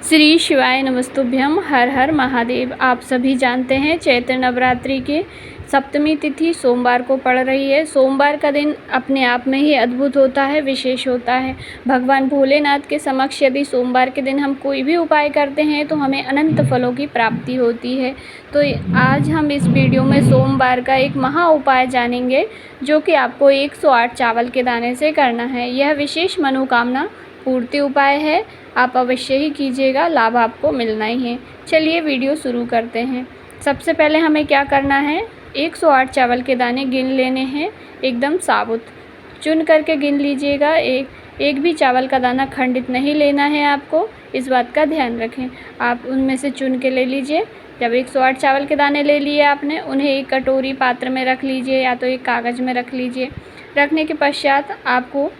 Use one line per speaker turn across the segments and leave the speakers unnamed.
श्री शिवाय नमस्तुभ्यम। हर हर महादेव। आप सभी जानते हैं चैत्र नवरात्रि की सप्तमी तिथि सोमवार को पड़ रही है। सोमवार का दिन अपने आप में ही अद्भुत होता है, विशेष होता है। भगवान भोलेनाथ के समक्ष यदि सोमवार के दिन हम कोई भी उपाय करते हैं तो हमें अनंत फलों की प्राप्ति होती है। तो आज हम इस वीडियो में सोमवार का एक महा उपाय जानेंगे जो कि आपको 108 चावल के दाने से करना है। यह विशेष मनोकामना पूर्ति उपाय है, आप अवश्य ही कीजिएगा, लाभ आपको मिलना ही है। चलिए वीडियो शुरू करते हैं। सबसे पहले हमें क्या करना है, 108 चावल के दाने गिन लेने हैं, एकदम साबुत चुन करके गिन लीजिएगा। एक भी चावल का दाना खंडित नहीं लेना है आपको, इस बात का ध्यान रखें। आप उनमें से चुन के ले लीजिए। जब 108 चावल के दाने ले लिए आपने, उन्हें एक कटोरी पात्र में रख लीजिए या तो एक कागज़ में रख लीजिए। रखने के पश्चात आपको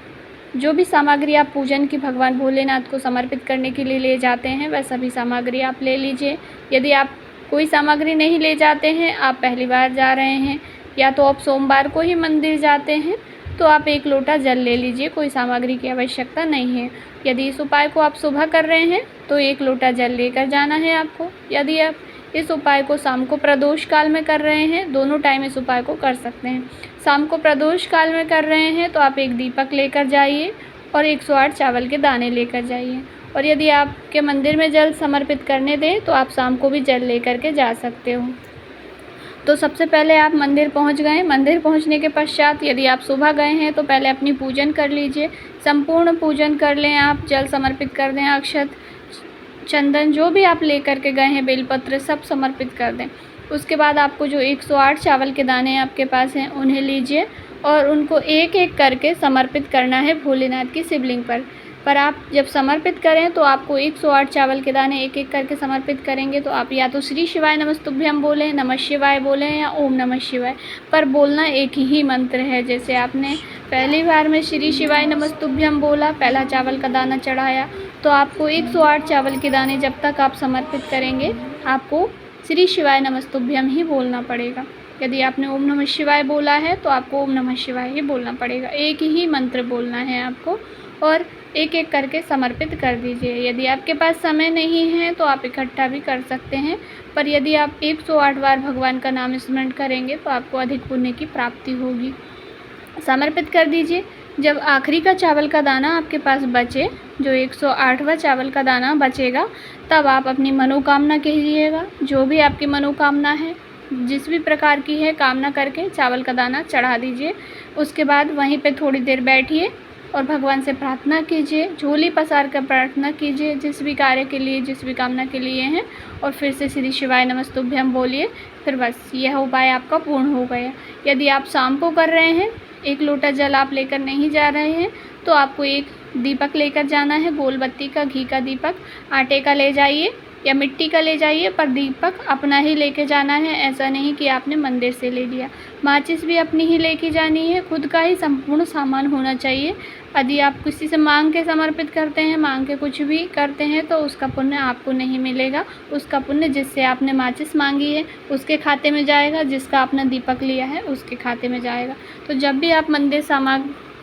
जो भी सामग्री आप पूजन की भगवान भोलेनाथ को समर्पित करने के लिए ले जाते हैं वह सभी सामग्री आप ले लीजिए। यदि आप कोई सामग्री नहीं ले जाते हैं, आप पहली बार जा रहे हैं या तो आप सोमवार को ही मंदिर जाते हैं, तो आप 1 लोटा जल ले लीजिए, कोई सामग्री की आवश्यकता नहीं है। यदि इस उपाय को आप सुबह कर रहे हैं तो 1 लोटा जल लेकर जाना है आपको। यदि आप इस उपाय को शाम को प्रदोष काल में कर रहे हैं, दोनों टाइम इस उपाय को कर सकते हैं। शाम को प्रदोष काल में कर रहे हैं तो आप एक दीपक लेकर जाइए और 108 चावल के दाने लेकर जाइए। और यदि आपके मंदिर में जल समर्पित करने दें तो आप शाम को भी जल लेकर के जा सकते हो। तो सबसे पहले आप मंदिर पहुंच गए। मंदिर पहुंचने के पश्चात यदि आप सुबह गए हैं तो पहले अपनी पूजन कर लीजिए, संपूर्ण पूजन कर लें। आप जल समर्पित कर दें, अक्षत चंदन जो भी आप लेकर के गए हैं, बेलपत्र सब समर्पित कर दें। उसके बाद आपको जो 108 चावल के दाने आपके पास हैं उन्हें लीजिए और उनको एक एक करके समर्पित करना है भोलेनाथ की शिवलिंग पर आप जब समर्पित करें तो आपको 108 चावल के दाने एक एक करके समर्पित करेंगे तो आप या तो श्री शिवाय नमस्तुभ्यम बोलें, नमः शिवाय बोलें या ओम नमः शिवाय, पर बोलना एक ही मंत्र है। जैसे आपने पहली बार में श्री शिवाय नमस्तुभ्यम बोला, पहला चावल का दाना चढ़ाया, तो आपको 108 चावल के दाने जब तक आप समर्पित करेंगे आपको श्री शिवाय नमस्तुभ्यम ही बोलना पड़ेगा। यदि आपने ओम नमः शिवाय बोला है तो आपको ओम नमः शिवाय ही बोलना पड़ेगा, एक ही मंत्र बोलना है आपको और एक एक करके समर्पित कर दीजिए। यदि आपके पास समय नहीं है तो आप इकट्ठा भी कर सकते हैं, पर यदि आप 108 बार भगवान का नाम स्मरण करेंगे तो आपको अधिक पुण्य की प्राप्ति होगी। समर्पित कर दीजिए। जब आखिरी का चावल का दाना आपके पास बचे, जो 108वां चावल का दाना बचेगा, तब आप अपनी मनोकामना कीजिएगा। जो भी आपकी मनोकामना है, जिस भी प्रकार की है, कामना करके चावल का दाना चढ़ा दीजिए। उसके बाद वहीं पे थोड़ी देर बैठिए और भगवान से प्रार्थना कीजिए, झोली पसार कर प्रार्थना कीजिए जिस भी कार्य के लिए, जिस भी कामना के लिए हैं, और फिर से श्री शिवाय नमस्तुभ्यम बोलिए। फिर बस यह उपाय आपका पूर्ण हो गया। यदि आप शाम को कर रहे हैं, 1 लोटा जल आप लेकर नहीं जा रहे हैं, तो आपको एक दीपक लेकर जाना है, गोल बत्ती का, घी का दीपक। आटे का ले जाइए या मिट्टी का ले जाइए, पर दीपक अपना ही लेके जाना है, ऐसा नहीं कि आपने मंदिर से ले लिया। माचिस भी अपनी ही लेके जानी है, खुद का ही संपूर्ण सामान होना चाहिए। यदि आप किसी से मांग के समर्पित करते हैं, मांग के कुछ भी करते हैं, तो उसका पुण्य आपको नहीं मिलेगा। उसका पुण्य जिससे आपने माचिस मांगी है उसके खाते में जाएगा, जिसका आपने दीपक लिया है उसके खाते में जाएगा। तो जब भी आप मंदिर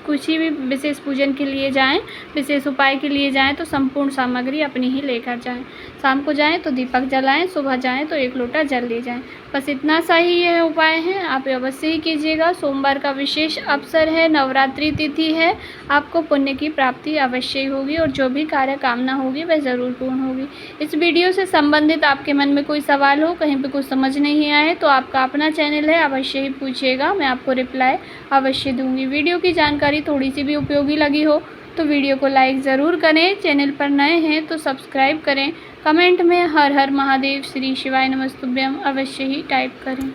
कुछ भी विशेष पूजन के लिए जाएं, विशेष उपाय के लिए जाएं, तो संपूर्ण सामग्री अपनी ही लेकर जाएं। शाम को जाएं तो दीपक जलाएं, सुबह जाएं तो 1 लोटा जल ले जाएं। बस इतना सा ही यह उपाय है, आप अवश्य ही कीजिएगा। सोमवार का विशेष अवसर है, नवरात्रि तिथि है, आपको पुण्य की प्राप्ति अवश्य ही होगी और जो भी कार्य कामना होगी वह ज़रूर पूर्ण होगी। इस वीडियो से संबंधित आपके मन में कोई सवाल हो, कहीं पर कुछ समझ नहीं आए, तो आपका अपना चैनल है, अवश्य ही पूछिएगा, मैं आपको रिप्लाई अवश्य दूँगी। वीडियो की जानकारी थोड़ी सी भी उपयोगी लगी हो तो वीडियो को लाइक ज़रूर करें, चैनल पर नए हैं तो सब्सक्राइब करें, कमेंट में हर हर महादेव, श्री शिवाय नमस्तुभ्यम अवश्य ही टाइप करें।